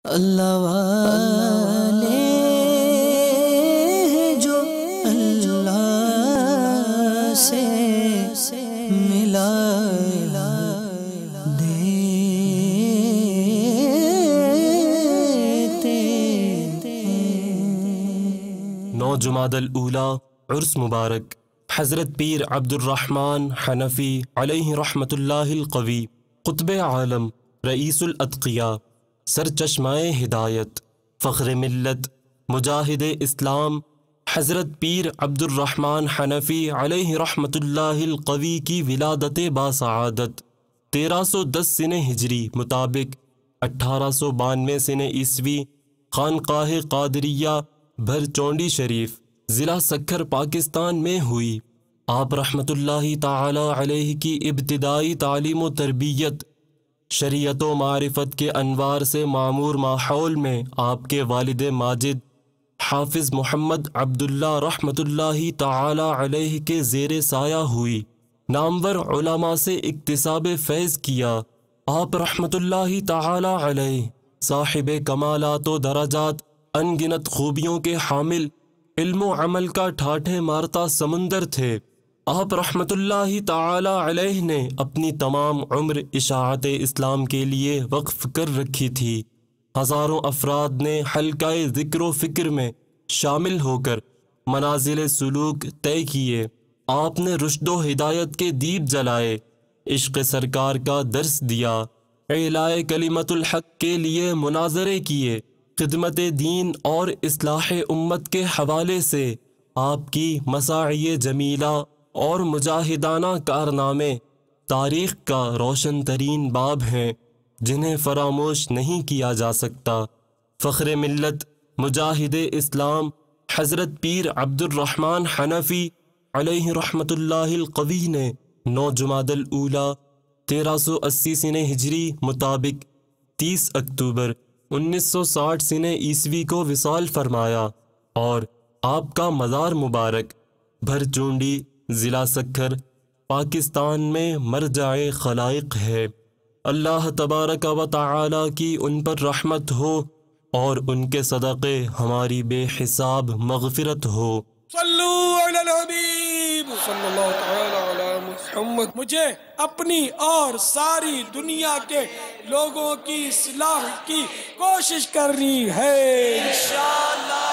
اللہ والے جو اللہ سے ملا دیتے 9 جمادی الاولیٰ عرس مبارک حضرت پیر عبد الرحمن حنفی علیہ رحمت اللہ القوی، قطب عالم، رئیس الاتقیاء، سر چشمائے ہدایت، فخر ملت، مجاہد اسلام، حضرت پیر عبد الرحمن حنفی علیہ رحمت اللہ القوی کی ولادت باسعادت 1310 سنہ ہجری مطابق 1892 سنہ عیسوی خانقاہ قادریہ بھرچونڈی شریف، ضلع سکھر، پاکستان میں ہوئی۔ آپ رحمت اللہ تعالی علیہ کی ابتدائی تعلیم و تربیت شریعت و معرفت کے انوار سے معمور ماحول میں آپ کے والد ماجد حافظ محمد عبداللہ رحمت اللہ تعالی علیہ کے زیر سایہ ہوئی۔ نامور علماء سے اکتساب فیض کیا۔ آپ رحمت اللہ تعالی علیہ صاحب کمالات و درجات، انگنت خوبیوں کے حامل، علم و عمل کا ٹھاٹھے مارتا سمندر تھے۔ آپ رحمت اللہ تعالی علیہ نے اپنی تمام عمر اشاعت اسلام کے لیے وقف کر رکھی تھی۔ ہزاروں افراد نے حلقہ ذکر و فکر میں شامل ہو کر منازل سلوک طے کیے۔ آپ نے رشد و ہدایت کے دیپ جلائے، عشق سرکار کا درس دیا، اعلاء کلمت الحق کے لیے مناظرے کیے۔ خدمت دین اور اصلاح امت کے حوالے سے آپ کی مساعی جمیلہ اور مجاہدانہ کارنامے تاریخ کا روشن ترین باب ہیں، جنہیں فراموش نہیں کیا جا سکتا۔ فخر ملت، مجاہد اسلام، حضرت پیر عبد الرحمن حنفی علیہ رحمت اللہ القوی نے 9 جمادی الاولیٰ 1380 سنہ ہجری مطابق 30 اکتوبر 1960 سنہ عیسوی کو وصال فرمایا، اور آپ کا مزار مبارک بھرچونڈی، ضلع سکھر، پاکستان میں مرجع خلائق ہے۔ اللہ تبارک و تعالی کی ان پر رحمت ہو اور ان کے صدقے ہماری بے حساب مغفرت ہو۔ صلو علی الحبیب صلی اللہ تعالی علی محمد۔ مجھے اپنی اور ساری دنیا کے لوگوں کی اصلاح کی کوشش کرنی ہے انشاءاللہ۔